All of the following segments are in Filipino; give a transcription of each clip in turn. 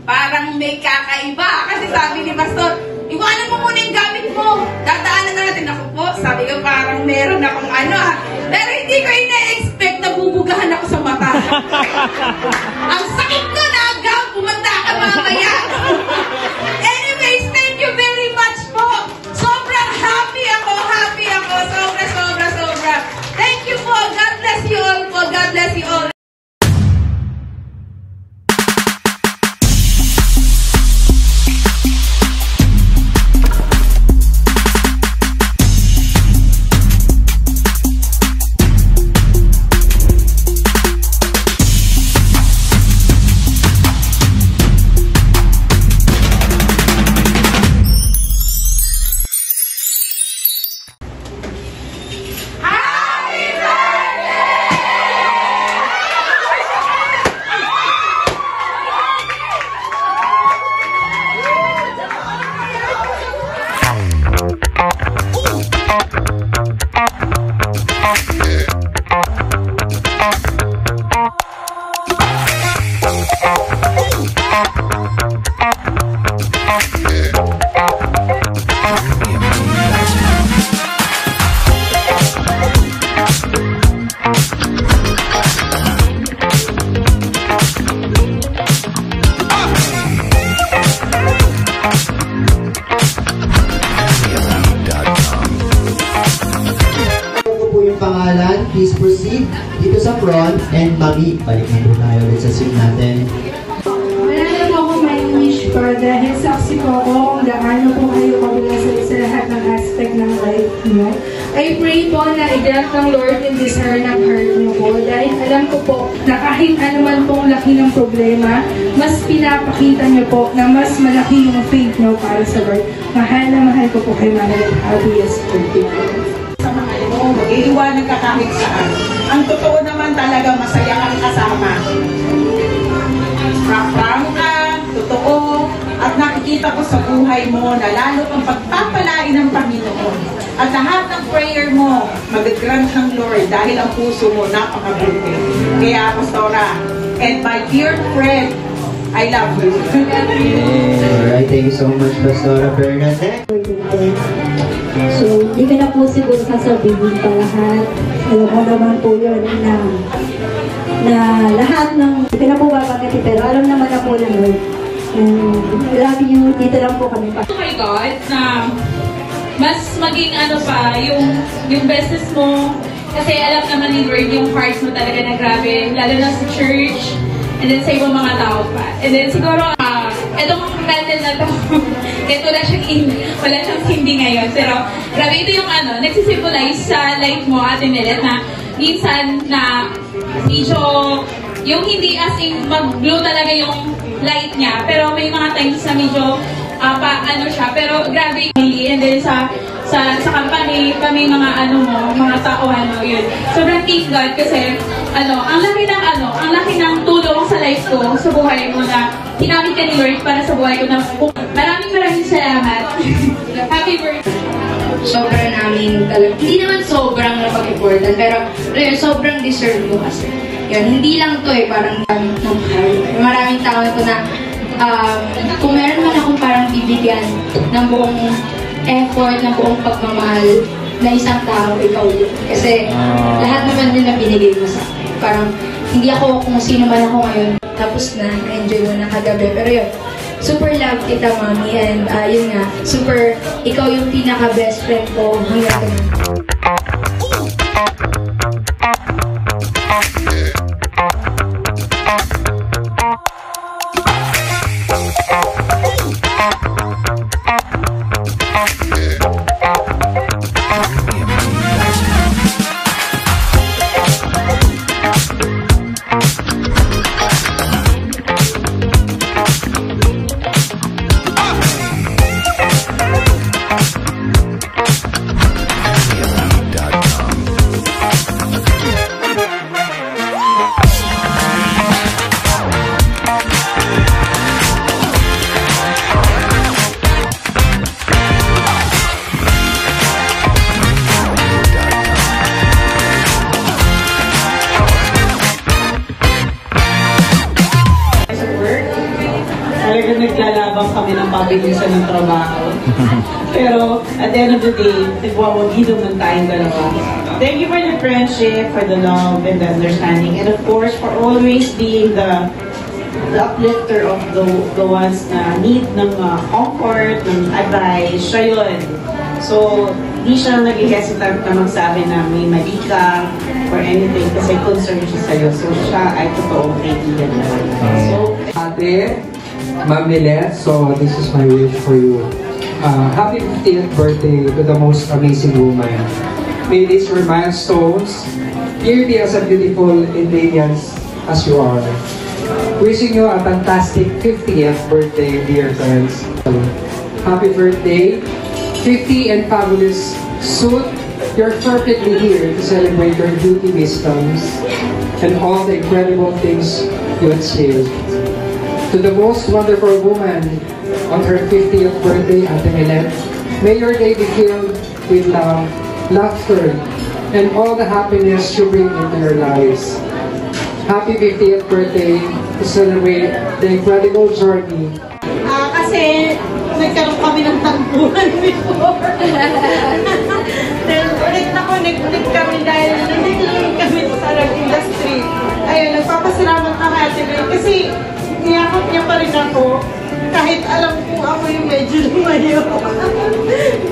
parang may kakaiba. Kasi sabi ni Pastor, iwanan mo muna yung gamit mo. Dadaanan natin. Ako po, sabi ko parang meron akong pero hindi ko ina-expect na bubugahan ako sa mata. Ang sakit nun, agaw, pumanda ka mamaya. Anyways, thank you very much po. Sobrang happy ako. Sobra. Thank you po. God bless you all po. God bless you all. Please proceed dito sa front. And Mami, balik na po tayo ulit sa swing natin. Wala na po akong may wish pa dahil saksi po ako kung gaano po kayo kabulasay sa lahat ng aspect ng life niyo. I pray po na i-grant ng Lord yung desire ng heart niyo po dahil alam ko po na kahit anuman pong laki ng problema, mas pinapakita niyo po na mas malaki yung faith niyo para sa Lord. Mahal na mahal ko po kay Mami at happiest birthday. Iiwanan ka kahit saan. Ang totoo naman talaga, masaya kang kasama. Prang ka, totoo, at nakikita ko sa buhay mo na lalo kang pagpapalain ng Panginoon. At lahat ng prayer mo, mag-grant ng Lord dahil ang puso mo napakabuti. Kaya, Pastora, and my dear friend, I love you. Alright, thank you so much, Pastora Bernadette. So, hindi ka na po siguro sasabihin pa lahat. Alam mo naman po yun na lahat ng, hindi ka na po babagati, pero alam naman na po na Lord. Love you, dito lang po kami pa. Oh my God, na mas maging yung business mo, kasi alam naman ni Lord yung heart mo talaga na grabe, lalo na sa church, and then sa ibang mga tao pa. And then siguro, itong candle na to, ito wala siyang hindi ngayon. Pero, grabe, ito yung nagsisimbolize sa life mo, Ate Millet, na minsan na medyo, yung hindi as in mag-glow talaga yung light niya. Pero may mga times na medyo, siya. Pero, grabe, and then sa company, kami mga mga tao, yun. Sobrang thank God kasi, ang laki ng tulong sa life ko, sa buhay mo na hinamit ka ni Lord para sa buhay ko na maraming salamat. Happy birthday. Sobrang namin talaga, hindi naman sobrang napag-important, pero sobrang deserve mo kasi. Yun, hindi lang to parang maraming tao ko na, kung meron man akong parang bibigyan ng buong effort, ng buong pagmamahal na isang tao, ikaw yun. Kasi lahat naman yun na binigay mo sa akin. Parang hindi ako kung sino man ako ngayon. Tapos na, enjoy mo na kagabi. Pero yun, super love kita, Mami. And yun nga, super, ikaw yung pinaka-best friend ko hanggang ngayon. Yeah. Talagang naglalabang kami ng pabilisan ng trabaho. Pero at the end of the day, nagwawagi naman tayong dalawa. Thank you for the friendship, for the love and the understanding, and of course, for always being the uplifter of the ones na need ng comfort, ng advice. Siya yun. So, di siya nag-hesitant na magsabi na may mali ka or anything kasi concerned siya sa'yo. So, siya ay totoong kaibigan na. So, Ate, Ma'am Nilet, so this is my wish for you. Happy 50th birthday to the most amazing woman. May these your milestones yearly as a beautiful Indians as you are. Wishing you a fantastic 50th birthday, dear friends. Happy birthday, 50 and fabulous suit. You're perfectly here to celebrate your beauty wisdoms and all the incredible things you achieved. To the most wonderful woman on her 50th birthday, Ate Milet, may your day be filled with love, laughter, and all the happiness you bring into your lives. Happy 50th birthday to celebrate the incredible journey. Kasi nagkaroon kami ng tampuhan before. Ulit na connect kami dahil nandito kami sa industry. Ayun, nagpapasalamat na Ate Milet kasi niyakap niya pa rin ako. Kahit alam ko ako yung medyo lumayo.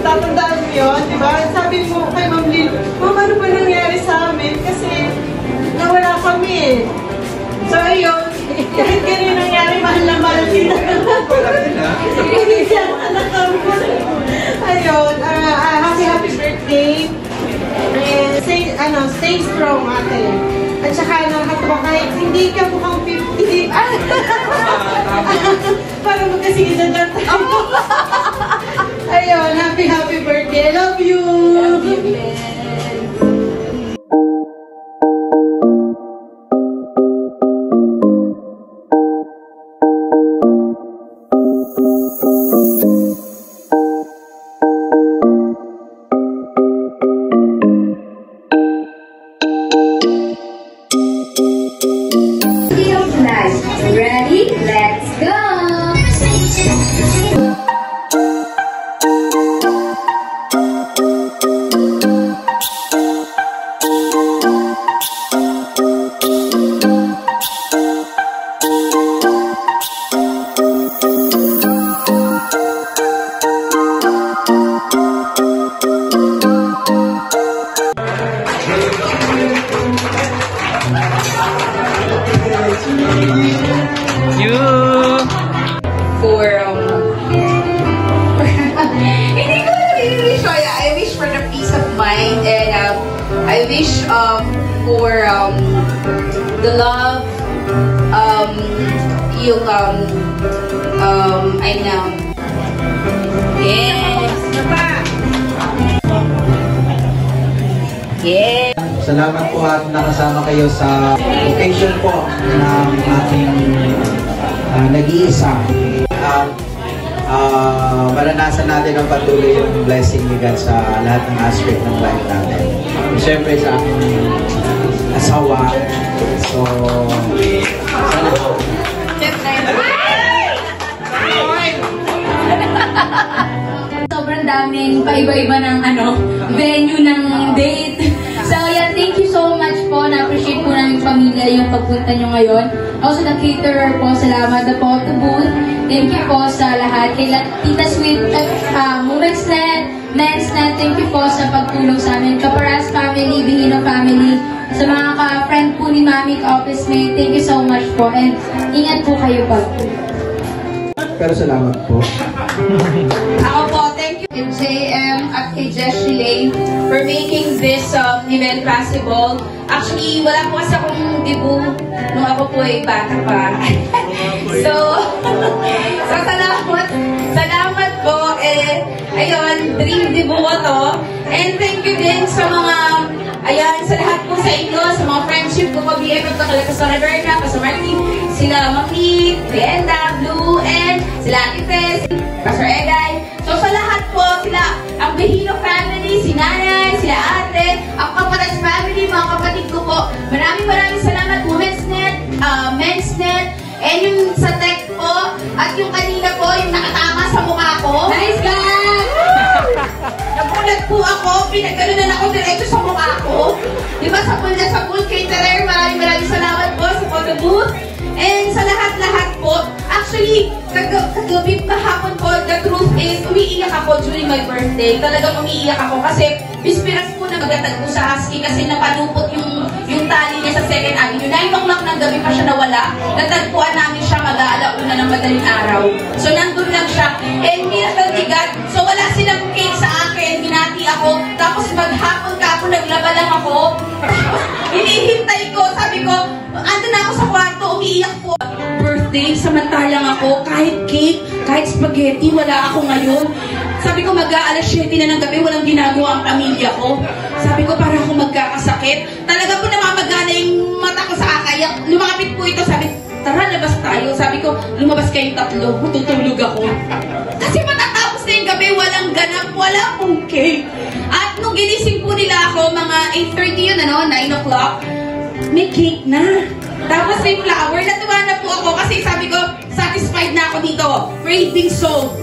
Tatandaan mo yun, di ba? Sabi mo kay Ma'am Lil, Ma'am, ano ba nangyari sa amin? Kasi nawala kami eh. So ayun, kahit ganyan nangyari, mahal na mahal kita. Hindi siya anak mo. Ayun, happy birthday. And stay strong, ate. At saka nakakatawa kahit hindi ka mukhang 50. Para magkasingin na lang tayo. Ayun, happy birthday. I love you. Love you, man. Ready? Let's go! Hindi ko i-wish. I wish for the peace of mind and I wish for the love, yung I know. Yes. Yes. Salamat po at nakasama kayo sa occasion po ng ating nag-iisa. Maranasan natin ang patuloy yung blessing ni God sa lahat ng aspect ng life natin. Siyempre sa aking asawa. So, sana po. Sobrang daming paiba-iba ng venue ng date. So yeah, thank you so much po. Na-appreciate po namin pamilya yung pagpunta nyo ngayon. Also the caterer po, salamat na po to booth. Thank you po sa lahat. Kay Tita Sweet, Women's Net, Men's Net, thank you po sa pagtulong sa amin. Kaparas family, Bihino family, sa mga ka-friend po ni Mami, ka-office mate, thank you so much po. And ingat po kayo po. Pero salamat po. Ako po, thank you kay JM at kay Jessie Lane for making this event possible. Actually, wala po kasi akong debut nung ako po ay bata pa. So salamat po. Ayun, dream debut ko to. And thank you din sa mga, sa lahat po sa inyo, sa mga friendship ko, pag-BFF ko talaga sa Roberta, sa Martin, sila Mami, Brenda, Blue, and sila Ate Tess, Pastor Egay. So sa lahat po, sila, ang Bihino family, si Nanay, sila Ate, ang Kapatid family, mga kapatid ko po. Maraming salamat, Women's Net, Men's Net, and yung sa tech po, at yung sa mukha ko. Nice guys! Nagulat po ako, pinaggalunan ako diretso sa mukha ko. Di ba sa pool na sa pool caterer, maraming salamat po sa photo booth. And sa lahat-lahat po, actually, kagabi kahapon po, the truth is, umiiyak ako during my birthday. Talagang umiiyak ako kasi bispiras po na magatag ko sa husky kasi napanupot yung tali niya sa 2nd Avenue. 9 o'clock ng gabi pa siya nawala. Natagpuan namin siya mag-aalauna ng madaling araw. So, nandun lang siya. And pinatagtigan. So, wala silang cake sa akin. Binati ako. Tapos, maghapon ka ako, naglaba lang ako. Hinihintay ko. Sabi ko, ando na ako sa kwarto, umiiyak po. Birthday, samantalang ako, kahit cake, kahit spaghetti, wala ako ngayon. Sabi ko, mag-aalas 7 na ng gabi, walang ginagawa ang pamilya ko. Sabi ko, para ako magkakasakit. Talaga po namamagana yung mata ko sa akayak. Lumapit po ito, sabi, tara, labas tayo. Sabi ko, lumabas kayong tatlo, matutulog ako. Kasi matatapos na yung gabi, walang ganap, wala pong cake. At nung ginising po nila ako, mga 8:30 yun, 9 o'clock, may cake na. Tapos may flower. Natuwa na po ako kasi sabi ko, satisfied na ako dito. Craving salt.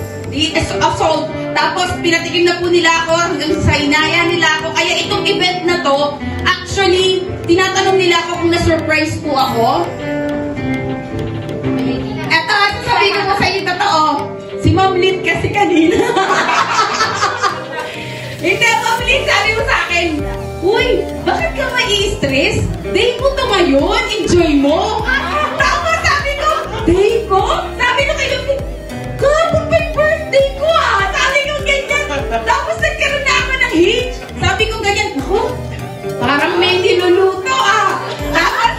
Salt. Tapos pinatikim na po nila ako hanggang sa inaya nila ako. Kaya itong event na to, actually, tinatanong nila ako kung na-surprise po ako. Eto, sasabihin ko po sa inyo totoo. Si Ma'am Lynn kasi kanina. Hindi, Ma'am Lynn, sabi mo sa akin, uy, bakit ka mai-stress? Day mo to ngayon, enjoy mo. Tapos sabi ko, day ko? Sabi ko kayo, kapag may birthday ko sabi ko ganyan. Tapos nagkaroon na ako ng hitch. Sabi ko ganyan, ako, parang may niluluto Tapos,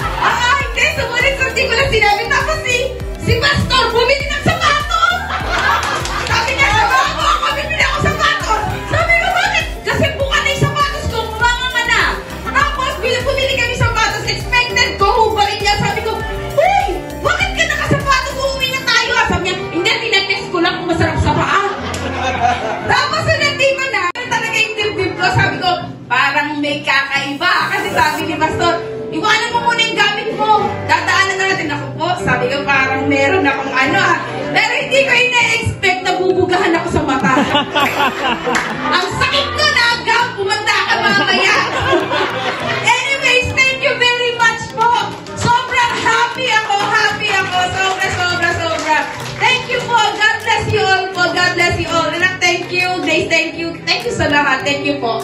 hindi, sumunod sa di ko lang sinabi. Tapos si Pastor, bumili ng sapatos. Sabi niya, sabato ako, bibili ako sapatos. Sabi ko, bakit? Kasi buka na yung sapatos ko, kumanga na. Tapos, bumili kami sapatos, expected ko, hubarin niya. Sabi ko, uy, bakit ka nakasapatos? Uuwi na tayo. Sabi niya, hindi, tinatest ko lang kung masarap sa paa. Tapos, nandito na. Talaga yung dibdib ko. Sabi ko, parang may kakaiba. Kasi sabi ni Pastor, iwanan mo muna yung gamit mo. Dadaanan na natin ako po. Sabi ko, parang meron akong pero hindi ko ina-expect na bubugahan ako sa mata. Ang sakit ko na agam. Pumanda ka mamaya. Anyways, thank you very much po. Sobrang happy ako. Sobra. Thank you po. God bless you all po. God bless you all. And thank you. Grace, thank you. Thank you sa lahat. Thank you po.